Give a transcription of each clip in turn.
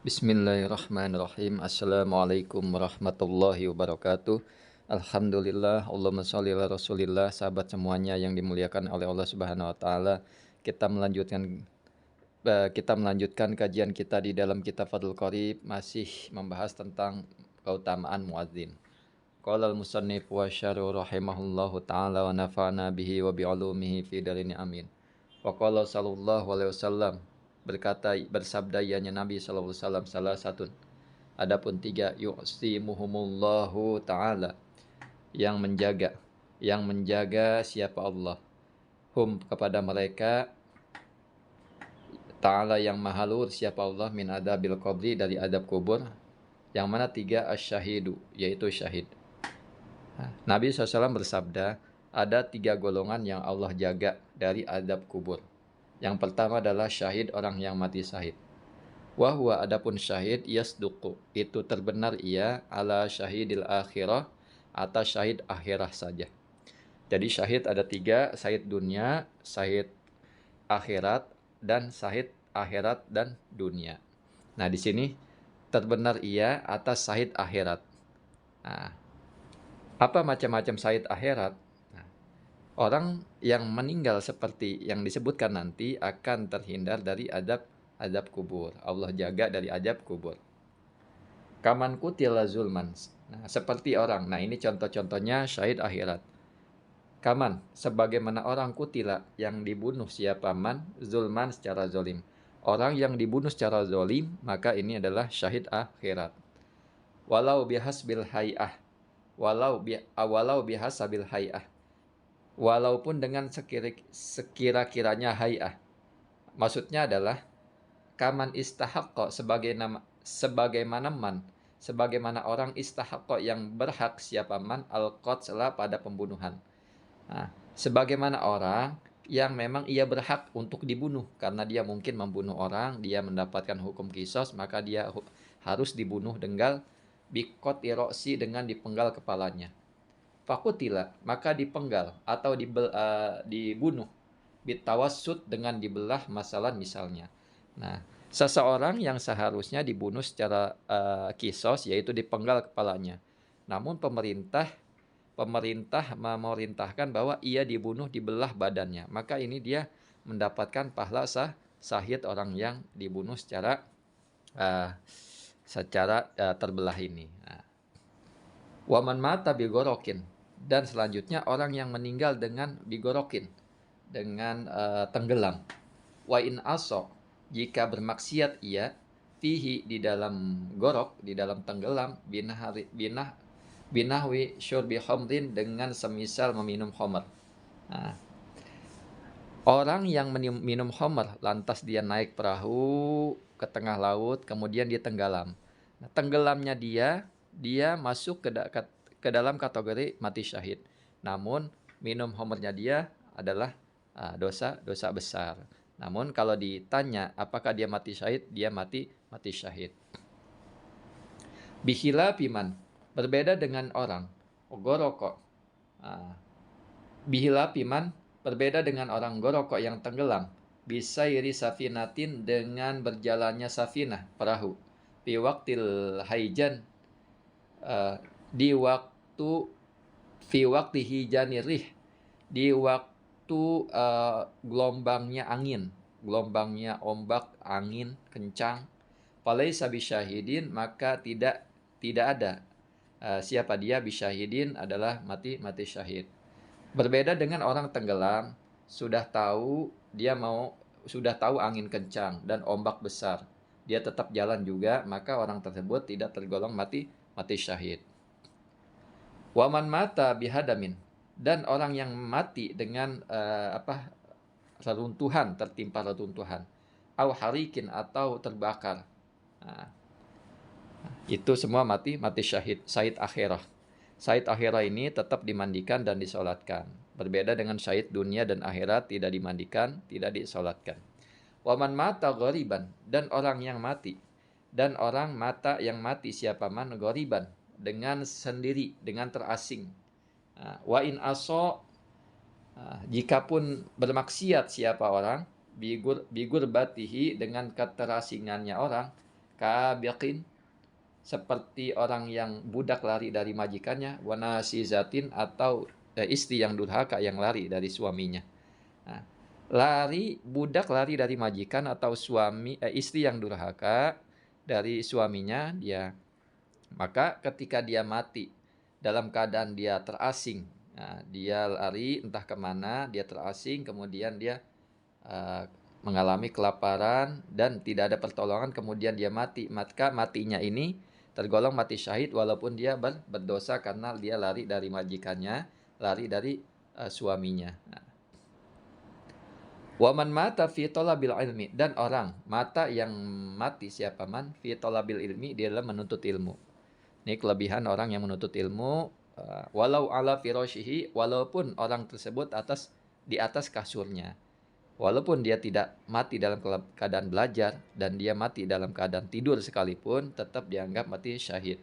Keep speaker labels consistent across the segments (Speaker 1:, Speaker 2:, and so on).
Speaker 1: Bismillahirrahmanirrahim. Assalamualaikum warahmatullahi wabarakatuh. Alhamdulillah, Allahumma sholli ala Rasulillah. Sahabat semuanya yang dimuliakan oleh Allah Subhanahu wa taala. Kita melanjutkan kajian kita di dalam kitab Fathul Qorib, masih membahas tentang keutamaan muadzin. Qala al-musannif wa syarhu rahimahullahu taala wa nafa'na bihi wa bi ulumihi fi darini amin. Wa qala sallallahu alaihi wasallam, bersabda ianya Nabi sallallahu alaihi wasallam, salah satu, adapun tiga, yu'simuhumullahu ta'ala, yang menjaga siapa Allah, hum kepada mereka, ta'ala yang maha luhur siapa Allah, min adabil qabri dari adab kubur. Yang mana tiga, asyahidu yaitu syahid. Nabi SAW bersabda, ada tiga golongan yang Allah jaga dari adab kubur. Yang pertama adalah syahid, orang yang mati syahid. Wahwa adapun syahid yasduqu, itu terbenar ia, ala syahidil akhirah, atas syahid akhirah saja. Jadi syahid ada tiga, syahid dunia, syahid akhirat, dan syahid akhirat dan dunia. Nah di sini terbenar ia atas syahid akhirat. Nah, apa macam-macam syahid akhirat? Nah, orang yang meninggal seperti yang disebutkan nanti akan terhindar dari adab kubur. Allah jaga dari adab kubur. Kaman kutila zulman. Nah, seperti orang. Nah, ini contoh-contohnya syahid akhirat. Kaman, sebagaimana orang kutila yang dibunuh siapa man, zulman secara zolim. Orang yang dibunuh secara zolim, maka ini adalah syahid akhirat. Walau bihasbil hay'ah. Walau bihasabil hay'ah. Walaupun dengan sekira-kiranya hay'ah. Maksudnya adalah kaman istahaqqa, sebagaimana orang istahaqqa yang berhak siapa man al-qatla pada pembunuhan. Nah, sebagaimana orang yang memang ia berhak untuk dibunuh karena dia mungkin membunuh orang, dia mendapatkan hukum qisas, maka dia harus dibunuh dengan biqati ro'si, dengan dipenggal kepalanya. Fakutila, maka dipenggal atau dibunuh bitawassut, dengan dibelah masalah misalnya. Nah, seseorang yang seharusnya dibunuh secara qisas, yaitu dipenggal kepalanya. Namun pemerintah memerintahkan bahwa ia dibunuh, dibelah badannya. Maka ini dia mendapatkan pahala syahid, orang yang dibunuh secara terbelah ini. Nah, waman mata bigorokin, dan selanjutnya orang yang meninggal dengan bigorokin, dengan tenggelam. Wa in aso, jika bermaksiat ia, fihi di dalam gorok, di dalam tenggelam, binahwi syurbi khamrin, dengan semisal meminum khamr. Nah, orang yang minum khamr lantas dia naik perahu ke tengah laut, kemudian dia tenggelam. Nah, tenggelamnya dia masuk ke dalam kategori mati syahid. Namun minum khamrnya dia adalah dosa besar. Namun kalau ditanya apakah dia mati syahid, dia mati syahid. Bihila piman, berbeda dengan orang goroko. Bihila piman, berbeda dengan orang goroko yang tenggelam. Bisa iri safinatin, dengan berjalannya safinah, perahu. Fi waktil haijan, di waktu fi wakti hijanirih, di waktu gelombangnya angin, gelombangnya ombak, angin kencang. Falaisa bisyahidin, maka tidak ada siapa dia bisyahidin, adalah mati syahid. Berbeda dengan orang tenggelam, sudah tahu angin kencang dan ombak besar, dia tetap jalan juga, maka orang tersebut tidak tergolong mati syahid. Waman mata bihadamin, dan orang yang mati dengan reruntuhan, tertimpa reruntuhan, au harikin, atau terbakar. Nah, itu semua mati syahid akhirah. Syahid akhirah ini tetap dimandikan dan disolatkan. Berbeda dengan syahid dunia dan akhirat, tidak dimandikan, tidak disolatkan. Waman mata ghoriban, dan orang yang mati siapa man ghoriban, dengan sendiri, dengan terasing. Wa in aso, jikapun bermaksiat siapa orang, bigur batihi, dengan keterasingannya orang, kabiqin, seperti orang yang budak lari dari majikannya, wa nasizatin, atau istri yang durhaka yang lari dari suaminya. Nah, budak lari dari majikan atau istri yang durhaka dari suaminya, maka ketika dia mati dalam keadaan dia terasing, nah, dia lari entah kemana, dia terasing, kemudian dia mengalami kelaparan dan tidak ada pertolongan, kemudian dia mati, maka matinya ini tergolong mati syahid walaupun dia berdosa karena dia lari dari majikannya, lari dari suaminya. Nah. Waman mata fi talabil ilmi, dan orang yang mati siapa man fi talabil ilmi, dia dalam menuntut ilmu. Ini kelebihan orang yang menuntut ilmu, walau ala firashihi, walaupun orang tersebut di atas kasurnya. Walaupun dia tidak mati dalam keadaan belajar dan dia mati dalam keadaan tidur sekalipun, tetap dianggap mati syahid.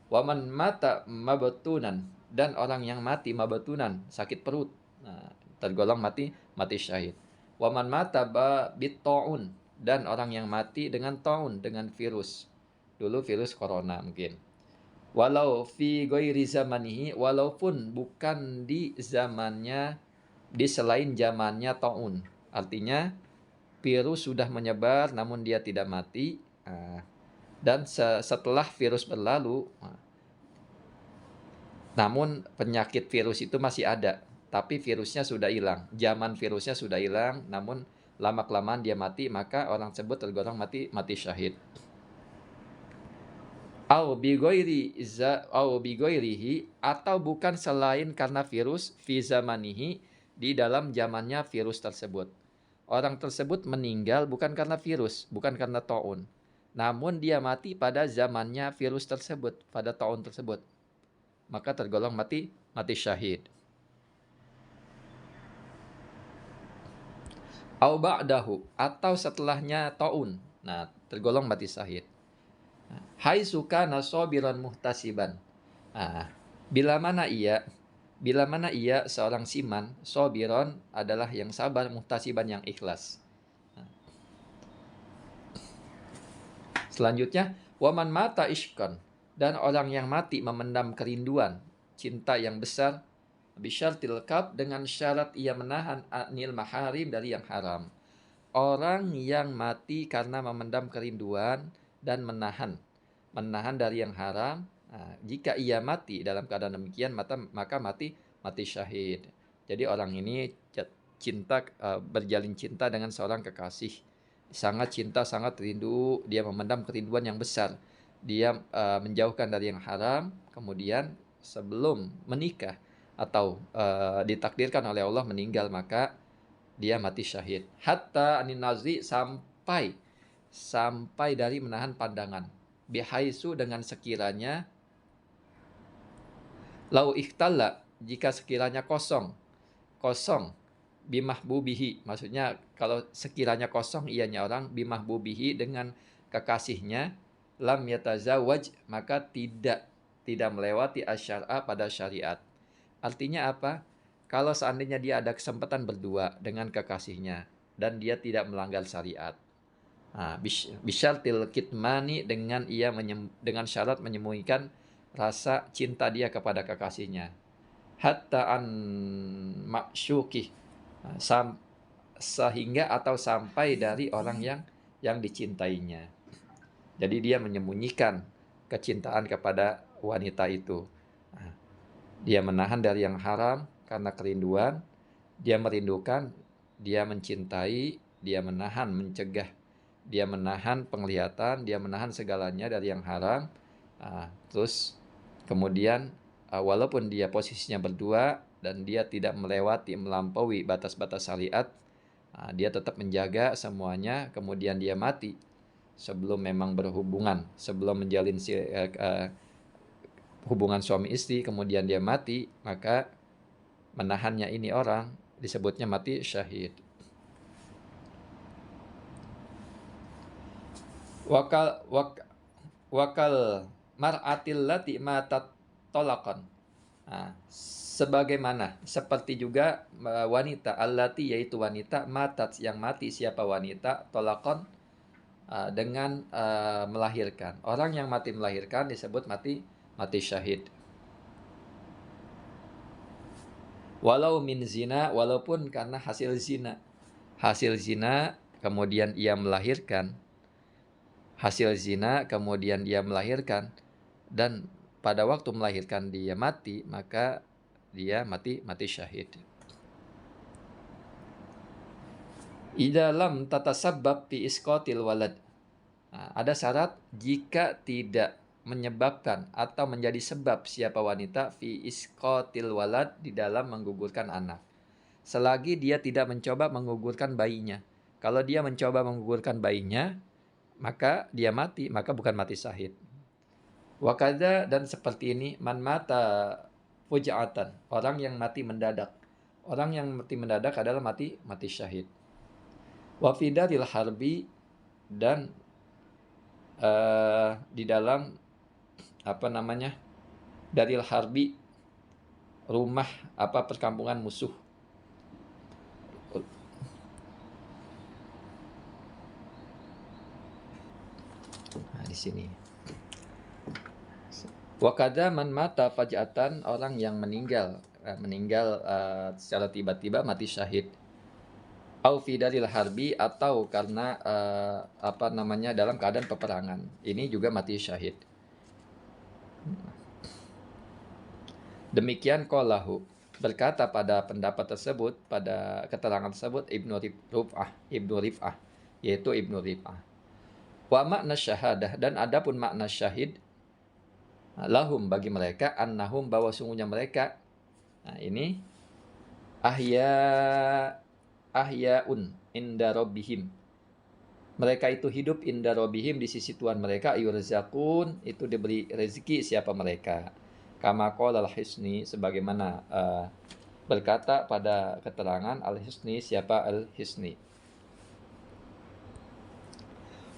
Speaker 1: Waman mata mabtunan, dan orang yang mati mabtunan, sakit perut, nah, tergolong mati syahid. Waman mata bitta'un, dan orang yang mati dengan ta'un, dengan virus. Dulu virus corona mungkin. Walau fi ghairi zamanihi, walaupun bukan di zamannya, di selain zamannya ta'un. Artinya virus sudah menyebar namun dia tidak mati. Dan setelah virus berlalu, namun penyakit virus itu masih ada, tapi virusnya sudah hilang. Zaman virusnya sudah hilang, namun lama-kelamaan dia mati, maka orang tersebut tergolong mati syahid. Au bigoirihi, atau bukan selain karena virus, fi zamanihi, di dalam zamannya virus tersebut. Orang tersebut meninggal bukan karena virus, bukan karena ta'un, namun dia mati pada zamannya virus tersebut, pada ta'un tersebut, maka tergolong mati syahid. Au ba'dahu, atau setelahnya ta'un, nah tergolong mati syahid. Hai suka nasobiran muhtasiban. Bila mana ia seorang siman, sobiron adalah yang sabar, muhtasiban yang ikhlas. Selanjutnya, waman mata ishkon, dan orang yang mati memendam kerinduan, cinta yang besar, bisyartil kab, dengan syarat ia menahan anil maharim, dari yang haram. Orang yang mati karena memendam kerinduan dan menahan dari yang haram, jika ia mati dalam keadaan demikian, maka mati syahid. Jadi orang ini berjalin cinta dengan seorang kekasih, sangat cinta, sangat rindu, dia memendam kerinduan yang besar, dia menjauhkan dari yang haram, kemudian sebelum menikah atau ditakdirkan oleh Allah meninggal, maka dia mati syahid. Hatta anin nazri, sampai dari menahan pandangan. Bihaisu, dengan sekiranya, lau ikhtalla, jika sekiranya kosong bimahbubihi, maksudnya kalau sekiranya kosong ianya orang, bimahbubihi, dengan kekasihnya, lam yatazawaj, maka tidak melewati asyara, pada syariat. Artinya apa? Kalau seandainya dia ada kesempatan berdua dengan kekasihnya dan dia tidak melanggar syariat, bisyartil kitmani, dengan syarat menyembunyikan rasa cinta dia kepada kekasihnya, hatta an maksyukih, sehingga atau sampai dari orang yang dicintainya. Jadi dia menyembunyikan kecintaan kepada wanita itu. Dia menahan dari yang haram karena kerinduan, dia merindukan, dia mencintai, dia menahan, mencegah, dia menahan penglihatan, dia menahan segalanya dari yang haram. Terus kemudian walaupun dia posisinya berdua dan dia tidak melampaui batas-batas syariat, dia tetap menjaga semuanya, kemudian dia mati sebelum memang berhubungan, sebelum menjalin hubungan suami istri, kemudian dia mati, maka menahannya ini orang disebutnya mati syahid. Wakal mar'atil lati matat tolakon. Sebagaimana, seperti juga wanita, allati, yaitu wanita, matat, yang mati, siapa wanita, tolakon, dengan melahirkan. Orang yang mati melahirkan disebut mati syahid. Walau min zina, walaupun karena hasil zina. Hasil zina kemudian ia melahirkan. Hasil zina kemudian dia melahirkan, dan pada waktu melahirkan dia mati, maka dia mati syahid. Idza lam tatasabbab fi isqatil walad. Nah, ada syarat jika tidak menyebabkan atau menjadi sebab siapa wanita fi isqatil walad, di dalam menggugurkan anak. Selagi dia tidak mencoba menggugurkan bayinya. Kalau dia mencoba menggugurkan bayinya, maka dia mati, maka bukan mati syahid. Wakada, dan seperti ini, man mata fuja'atan, orang yang mati mendadak. Orang yang mati mendadak adalah mati syahid. Wafidatil harbi, dan di dalam daril harbi, rumah perkampungan musuh. Nah, di sini. Wakada man mata faj'atan, orang yang meninggal secara tiba-tiba mati syahid. Au fi daril harbi, atau karena dalam keadaan peperangan. Ini juga mati syahid. Demikian qalahu, berkata pada pendapat tersebut, pada keterangan tersebut Ibnu Rif'ah, yaitu Ibnu Rif'ah. Wa makna syahadah, dan adapun makna syahid, lahum, bagi mereka, annahum, bahwa sungguhnya mereka, nah ini, ahyaun inda rabbihim, mereka itu hidup inda rabbihim, di sisi Tuhan mereka, yurzaqun, itu diberi rezeki siapa mereka. Kama qala al-Hisni, sebagaimana berkata pada keterangan al-Hisni, siapa al-Hisni.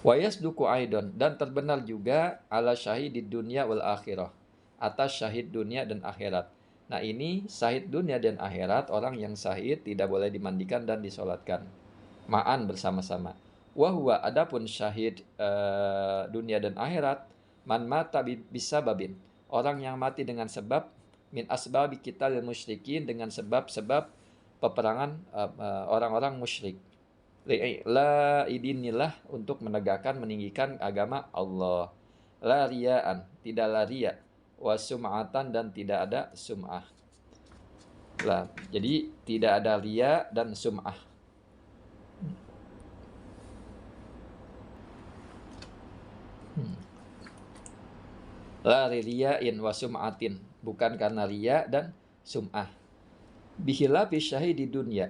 Speaker 1: Wa yasduqu aidon, dan terbenar juga ala syahidid dunya wal akhirah, atas syahid dunia dan akhirat. Nah, ini syahid dunia dan akhirat, orang yang syahid tidak boleh dimandikan dan disolatkan ma'an, bersama-sama. Wa huwa, adapun syahid dunia dan akhirat, man mata bisababin, orang yang mati dengan sebab, min asbabi qitalil musyrikin, dengan sebab-sebab peperangan orang-orang musyrik. La idinillah, untuk menegakkan, meninggikan agama Allah. La riyaan, tidaklah riya. Wa sum'atan, dan tidak ada sum'ah. Lah, jadi tidak ada riya dan sum'ah. La riya'in wa sum'atin, bukan karena riya dan sum'ah. Bihilafi syahidi dunya,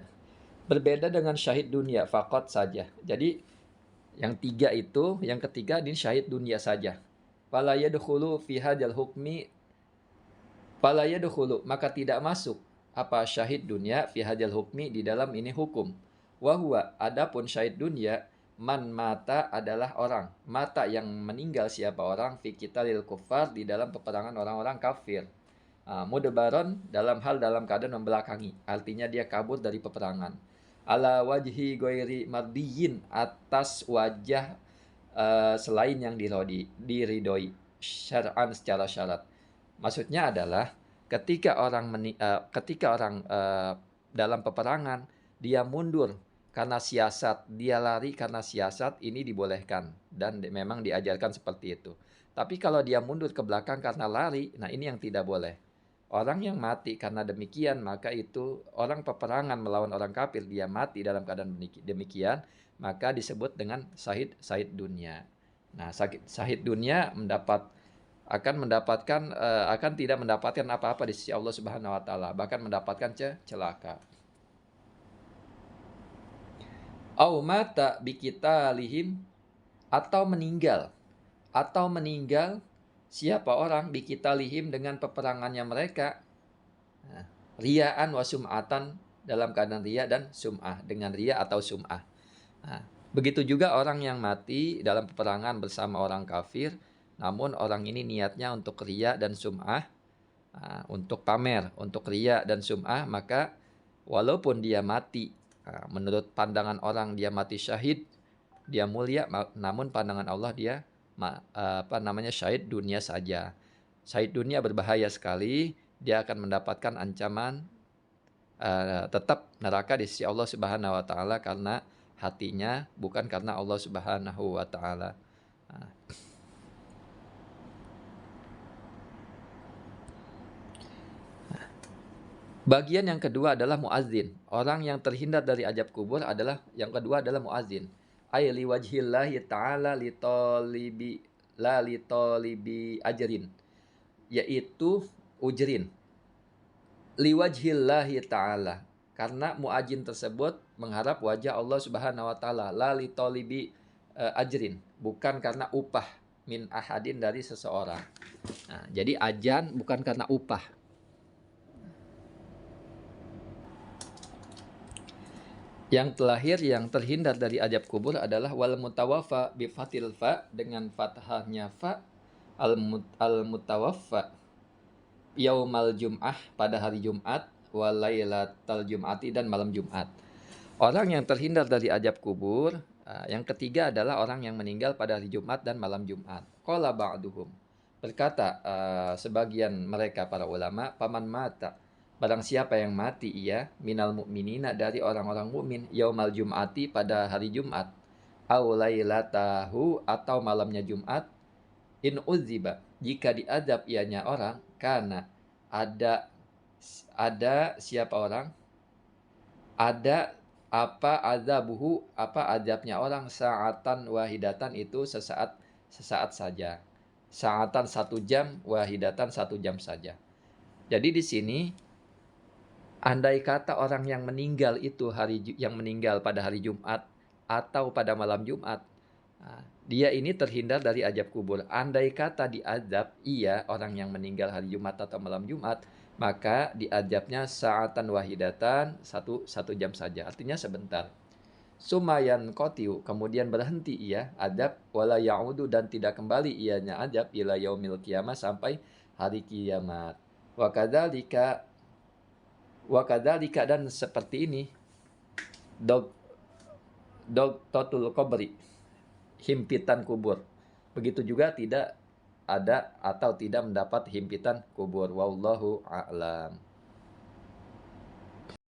Speaker 1: berbeda dengan syahid dunia, faqat saja. Jadi yang tiga itu, yang ketiga ini syahid dunia saja. Fala yadkhulu fi hadzal hukmi, fala yadkhulu, maka tidak masuk apa syahid dunia fi hadzal hukmi, di dalam ini hukum. Wa huwa, adapun syahid dunia, man mata, adalah orang mata yang meninggal siapa orang, fi qitalil kuffar, di dalam peperangan orang-orang kafir. Mudbaron, dalam keadaan membelakangi, artinya dia kabur dari peperangan. Ala wajhi ghairi mardiyin, atas wajah selain yang diridoi syar'an, secara syarat. Maksudnya adalah ketika orang dalam peperangan dia mundur karena siasat, dia lari karena siasat, ini dibolehkan dan memang diajarkan seperti itu. Tapi kalau dia mundur ke belakang karena lari, nah ini yang tidak boleh. Orang yang mati karena demikian, maka itu orang peperangan melawan orang kafir, dia mati dalam keadaan demikian, maka disebut dengan syahid dunia. Nah, syahid dunia akan tidak mendapatkan apa-apa di sisi Allah Subhanahu wa taala, bahkan mendapatkan celaka. Au mata biqitalihim, atau meninggal siapa orang biqitalihim, dengan peperangannya mereka, riyaan wa sum'atan, dalam keadaan riya dan sum'ah, dengan riya atau sum'ah. Nah, begitu juga orang yang mati dalam peperangan bersama orang kafir, namun orang ini niatnya untuk riya dan sum'ah, untuk pamer, untuk riya dan sum'ah, maka walaupun dia mati, menurut pandangan orang dia mati syahid, dia mulia, namun pandangan Allah dia syahid dunia saja. Syahid dunia berbahaya sekali, dia akan mendapatkan ancaman tetap neraka di sisi Allah Subhanahu wa taala karena hatinya, bukan karena Allah Subhanahu wa taala. Bagian yang kedua adalah muazzin. Orang yang terhindar dari azab kubur adalah yang kedua adalah muazzin. Ay li wajhillahi ta'ala li talibi ajrin. Yaitu ujrin. Li wajhillahi ta'ala. Karena muazzin tersebut mengharap wajah Allah Subhanahu wa taala, la li talibi ajrin, bukan karena upah min ahadin dari seseorang. Nah, jadi ajan bukan karena upah. Yang terakhir yang terhindar dari azab kubur adalah wal mutawaffa bi fathil fa, dengan fathahnya fa, al mutawaffa yaumal jum'ah, pada hari Jumat, wa lailatal jum'ati, dan malam Jumat. Orang yang terhindar dari azab kubur yang ketiga adalah orang yang meninggal pada hari Jumat dan malam Jumat. Qala ba'duhum, berkata sebagian mereka para ulama, paman mata, barang siapa yang mati ia minal mu'minina, dari orang-orang mukmin, yaumal jum'ati, pada hari Jumat, au lailatahu, atau malamnya Jumat, in uziba, jika diazab ianya orang, karena ada siapa orang, ada apa azabuhu, apa azabnya orang, sa'atan wahidatan, itu sesaat saja, sa'atan 1 jam, wahidatan 1 jam saja. Jadi di sini andai kata orang yang meninggal itu yang meninggal pada hari Jumat atau pada malam Jumat, dia ini terhindar dari azab kubur. Andai kata diazab ia orang yang meninggal hari Jumat atau malam Jumat, maka diazabnya sa'atan wahidatan, 1 jam saja, artinya sebentar. Sumayan kotiu, kemudian berhenti ia azab, wala ya'udu, dan tidak kembali ianya azab, ila yaumil qiyamah, sampai hari kiamat. Wa kadzalika, dan seperti ini, totul qabri, himpitan kubur. Begitu juga tidak ada atau tidak mendapat himpitan kubur. Wallahu a'lam.